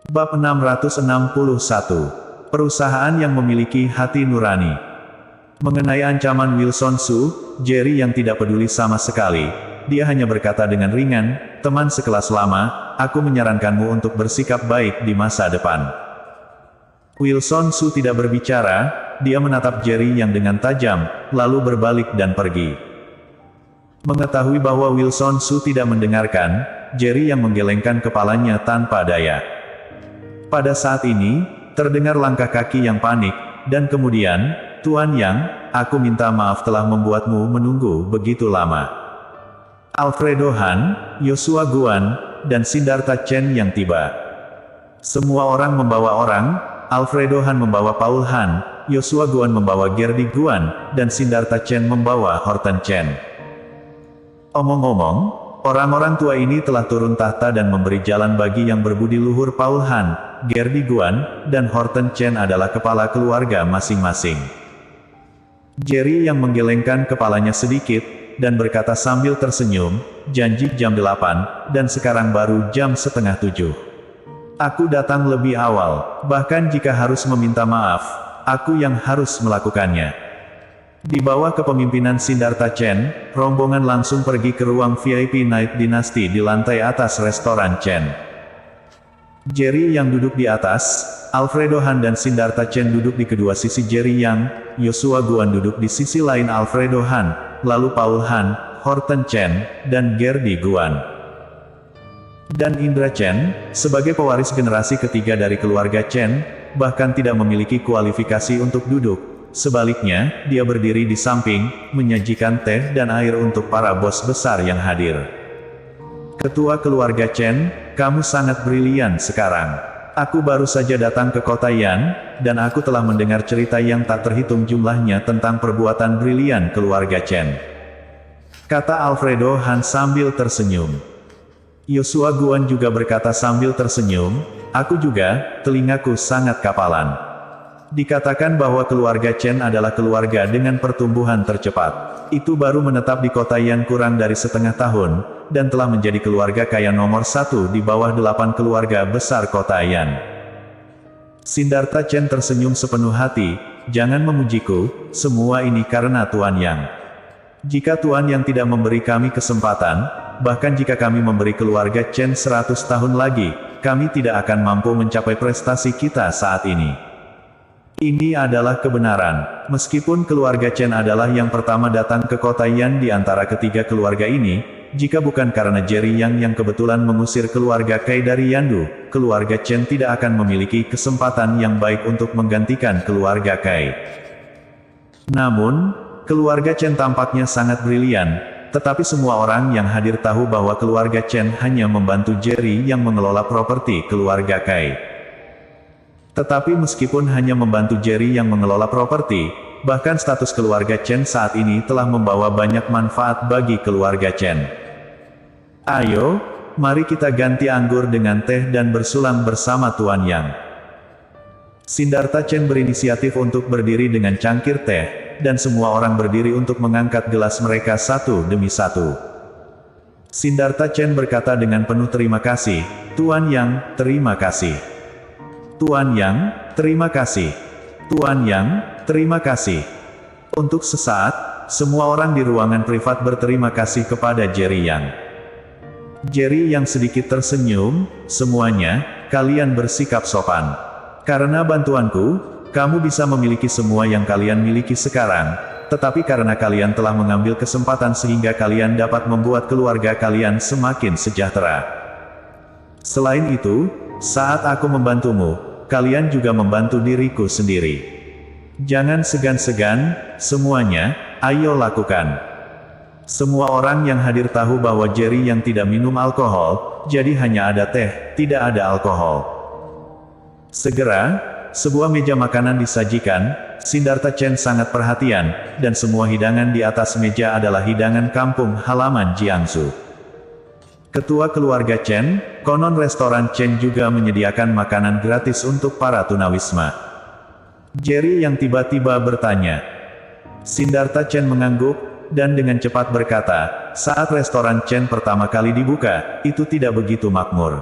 Bab 661. Perusahaan yang memiliki hati nurani. Mengenai ancaman Wilson Su, Jerry yang tidak peduli sama sekali. Dia hanya berkata dengan ringan, "Teman sekelas lama, aku menyarankanmu untuk bersikap baik di masa depan." Wilson Su tidak berbicara, dia menatap Jerry yang dengan tajam, lalu berbalik dan pergi. Mengetahui bahwa Wilson Su tidak mendengarkan, Jerry yang menggelengkan kepalanya tanpa daya. Pada saat ini, terdengar langkah kaki yang panik, dan kemudian, "Tuan Yang, aku minta maaf telah membuatmu menunggu begitu lama." Alfredo Han, Yoshua Guan, dan Siddhartha Chen yang tiba. Semua orang membawa orang, Alfredo Han membawa Paul Han, Yoshua Guan membawa Gerdy Guan, dan Siddhartha Chen membawa Horton Chen. Omong-omong, orang-orang tua ini telah turun tahta dan memberi jalan bagi yang berbudi luhur. Paul Han, Gerdy Guan, dan Horton Chen adalah kepala keluarga masing-masing. Jerry yang menggelengkan kepalanya sedikit, dan berkata sambil tersenyum, "Janji jam 8, dan sekarang baru jam setengah 7. Aku datang lebih awal, bahkan jika harus meminta maaf, aku yang harus melakukannya." Di bawah kepemimpinan Siddhartha Chen, rombongan langsung pergi ke ruang VIP Night Dynasty di lantai atas restoran Chen. Jerry yang duduk di atas, Alfredo Han dan Siddhartha Chen duduk di kedua sisi Jerry yang, Yoshua Guan duduk di sisi lain Alfredo Han, lalu Paul Han, Horton Chen, dan Gerdy Guan. Dan Indra Chen, sebagai pewaris generasi ketiga dari keluarga Chen, bahkan tidak memiliki kualifikasi untuk duduk. Sebaliknya, dia berdiri di samping, menyajikan teh dan air untuk para bos besar yang hadir. "Ketua keluarga Chen, kamu sangat brilian sekarang. Aku baru saja datang ke kota Yan, dan aku telah mendengar cerita yang tak terhitung jumlahnya tentang perbuatan brilian keluarga Chen," kata Alfredo Han sambil tersenyum. Yoshua Guan juga berkata sambil tersenyum, "Aku juga, telingaku sangat kapalan. Dikatakan bahwa keluarga Chen adalah keluarga dengan pertumbuhan tercepat. Itu baru menetap di kota Yan kurang dari setengah tahun, dan telah menjadi keluarga kaya nomor 1 di bawah 8 keluarga besar kota Yan." Siddhartha Chen tersenyum sepenuh hati, "Jangan memujiku, semua ini karena Tuan Yang. Jika Tuan Yang tidak memberi kami kesempatan, bahkan jika kami memberi keluarga Chen 100 tahun lagi, kami tidak akan mampu mencapai prestasi kita saat ini. Ini adalah kebenaran. Meskipun keluarga Chen adalah yang pertama datang ke kota Yan di antara ketiga keluarga ini, jika bukan karena Jerry yang kebetulan mengusir keluarga Kai dari Yandu, keluarga Chen tidak akan memiliki kesempatan yang baik untuk menggantikan keluarga Kai. Namun, keluarga Chen tampaknya sangat brilian, tetapi semua orang yang hadir tahu bahwa keluarga Chen hanya membantu Jerry yang mengelola properti keluarga Kai. Tetapi meskipun hanya membantu Jerry yang mengelola properti, bahkan status keluarga Chen saat ini telah membawa banyak manfaat bagi keluarga Chen. "Ayo, mari kita ganti anggur dengan teh dan bersulang bersama Tuan Yang." Siddhartha Chen berinisiatif untuk berdiri dengan cangkir teh, dan semua orang berdiri untuk mengangkat gelas mereka satu demi satu. Siddhartha Chen berkata dengan penuh terima kasih, "Tuan Yang, terima kasih. Tuan Yang, terima kasih. Tuan Yang, terima kasih." Untuk sesaat, semua orang di ruangan privat berterima kasih kepada Jerry Yang. Jerry Yang sedikit tersenyum, "Semuanya, kalian bersikap sopan. Karena bantuanku, kamu bisa memiliki semua yang kalian miliki sekarang, tetapi karena kalian telah mengambil kesempatan sehingga kalian dapat membuat keluarga kalian semakin sejahtera. Selain itu, saat aku membantumu, kalian juga membantu diriku sendiri. Jangan segan-segan, semuanya, ayo lakukan." Semua orang yang hadir tahu bahwa Jerry yang tidak minum alkohol, jadi hanya ada teh, tidak ada alkohol. Segera, sebuah meja makanan disajikan. Siddhartha Chen sangat perhatian, dan semua hidangan di atas meja adalah hidangan kampung halaman Jiangsu. Ketua keluarga Chen, konon restoran Chen juga menyediakan makanan gratis untuk para tunawisma. Jerry yang tiba-tiba bertanya. Siddhartha Chen mengangguk, dan dengan cepat berkata, "Saat restoran Chen pertama kali dibuka, itu tidak begitu makmur.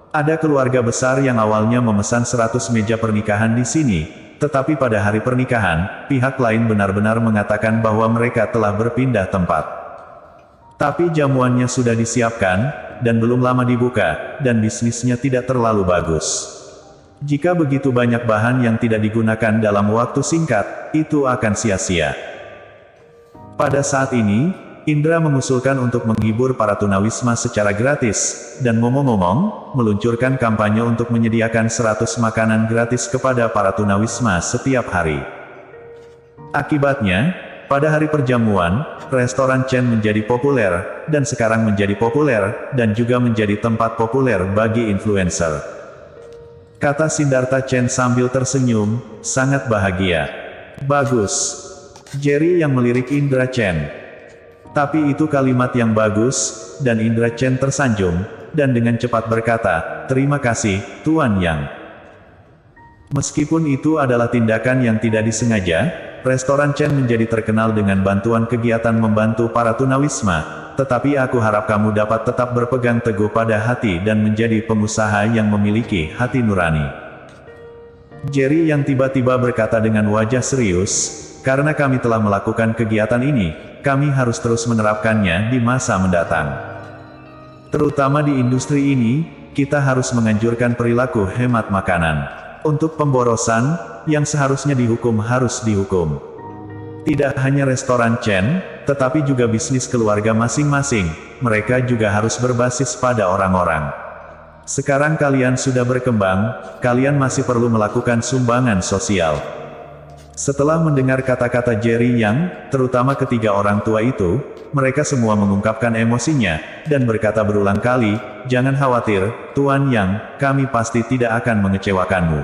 Ada keluarga besar yang awalnya memesan 100 meja pernikahan di sini, tetapi pada hari pernikahan, pihak lain benar-benar mengatakan bahwa mereka telah berpindah tempat. Tapi jamuannya sudah disiapkan, dan belum lama dibuka, dan bisnisnya tidak terlalu bagus. Jika begitu banyak bahan yang tidak digunakan dalam waktu singkat, itu akan sia-sia. Pada saat ini, Indra mengusulkan untuk menghibur para tunawisma secara gratis, dan ngomong-ngomong, meluncurkan kampanye untuk menyediakan 100 makanan gratis kepada para tunawisma setiap hari. Akibatnya, pada hari perjamuan, restoran Chen menjadi populer, dan sekarang menjadi populer, dan juga menjadi tempat populer bagi influencer. Kata Siddhartha Chen sambil tersenyum, sangat bahagia. Bagus. Jerry yang melirik Indra Chen. Tapi itu kalimat yang bagus, dan Indra Chen tersanjung, dan dengan cepat berkata, "Terima kasih, Tuan Yang." Meskipun itu adalah tindakan yang tidak disengaja, restoran Chen menjadi terkenal dengan bantuan kegiatan membantu para tunawisma, tetapi aku harap kamu dapat tetap berpegang teguh pada hati dan menjadi pengusaha yang memiliki hati nurani. Jerry yang tiba-tiba berkata dengan wajah serius, "Karena kami telah melakukan kegiatan ini, kami harus terus menerapkannya di masa mendatang. Terutama di industri ini, kita harus menganjurkan perilaku hemat makanan. Untuk pemborosan, yang seharusnya dihukum harus dihukum. Tidak hanya restoran Chen, tetapi juga bisnis keluarga masing-masing, mereka juga harus berbasis pada orang-orang. Sekarang kalian sudah berkembang, kalian masih perlu melakukan sumbangan sosial." Setelah mendengar kata-kata Jerry Yang, terutama ketiga orang tua itu, mereka semua mengungkapkan emosinya, dan berkata berulang kali, "Jangan khawatir, Tuan Yang, kami pasti tidak akan mengecewakanmu."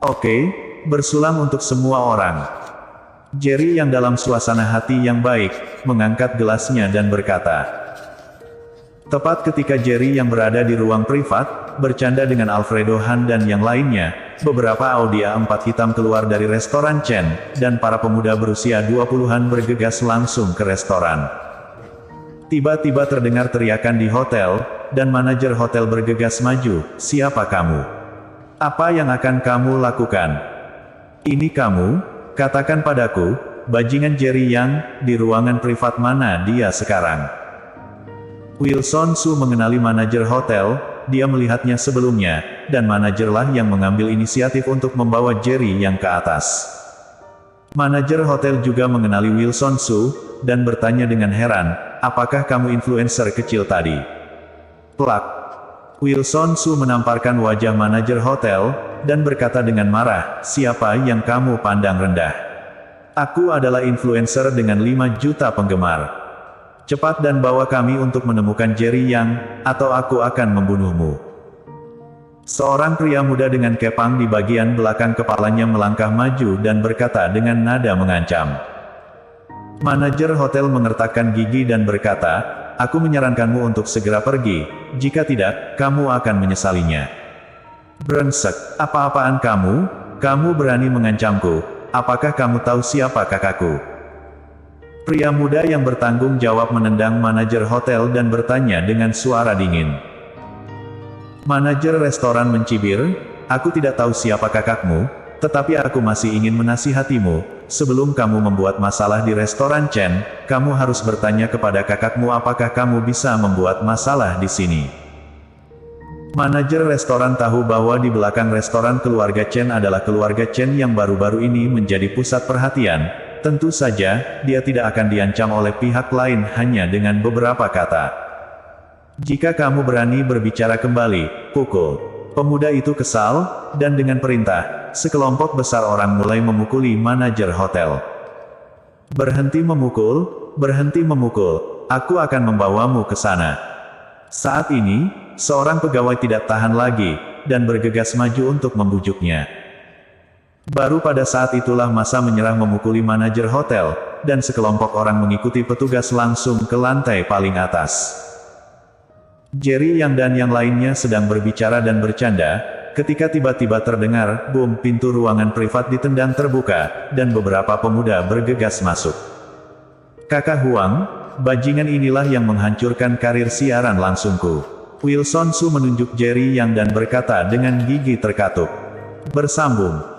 Oke, bersulam untuk semua orang. Jerry yang dalam suasana hati yang baik, mengangkat gelasnya dan berkata. Tepat ketika Jerry yang berada di ruang privat, bercanda dengan Alfredo Han dan yang lainnya, beberapa Audi A4 hitam keluar dari restoran Chen, dan para pemuda berusia 20-an bergegas langsung ke restoran. Tiba-tiba terdengar teriakan di hotel, dan manajer hotel bergegas maju, "Siapa kamu? Apa yang akan kamu lakukan? Ini kamu, katakan padaku, bajingan Jerry Yang, di ruangan privat mana dia sekarang?" Wilson Su mengenali manajer hotel, dia melihatnya sebelumnya, dan manajerlah yang mengambil inisiatif untuk membawa Jerry Yang ke atas. Manajer hotel juga mengenali Wilson Su, dan bertanya dengan heran, "Apakah kamu influencer kecil tadi?" Plak. Wilson Su menamparkan wajah manajer hotel, dan berkata dengan marah, "Siapa yang kamu pandang rendah? Aku adalah influencer dengan 5 juta penggemar. Cepat dan bawa kami untuk menemukan Jerry Yang, atau aku akan membunuhmu." Seorang pria muda dengan kepang di bagian belakang kepalanya melangkah maju dan berkata dengan nada mengancam. Manajer hotel mengertakkan gigi dan berkata, "Aku menyarankanmu untuk segera pergi, jika tidak, kamu akan menyesalinya." "Brengsek, apa-apaan kamu? Kamu berani mengancamku? Apakah kamu tahu siapa kakakku?" Pria muda yang bertanggung jawab menendang manajer hotel dan bertanya dengan suara dingin. Manajer restoran mencibir, "Aku tidak tahu siapa kakakmu, tetapi aku masih ingin menasihatimu, sebelum kamu membuat masalah di restoran Chen, kamu harus bertanya kepada kakakmu apakah kamu bisa membuat masalah di sini." Manajer restoran tahu bahwa di belakang restoran keluarga Chen adalah keluarga Chen yang baru-baru ini menjadi pusat perhatian. Tentu saja, dia tidak akan diancam oleh pihak lain hanya dengan beberapa kata. "Jika kamu berani berbicara kembali, pukul." Pemuda itu kesal, dan dengan perintah, sekelompok besar orang mulai memukuli manajer hotel. "Berhenti memukul, berhenti memukul, aku akan membawamu ke sana." Saat ini, seorang pegawai tidak tahan lagi, dan bergegas maju untuk membujuknya. Baru pada saat itulah massa menyerah memukuli manajer hotel, dan sekelompok orang mengikuti petugas langsung ke lantai paling atas. Jerry Yang dan yang lainnya sedang berbicara dan bercanda, ketika tiba-tiba terdengar, boom, pintu ruangan privat ditendang terbuka, dan beberapa pemuda bergegas masuk. "Kakak Huang, bajingan inilah yang menghancurkan karir siaran langsungku. Wilson Su menunjuk Jerry Yang dan berkata dengan gigi terkatup. Bersambung.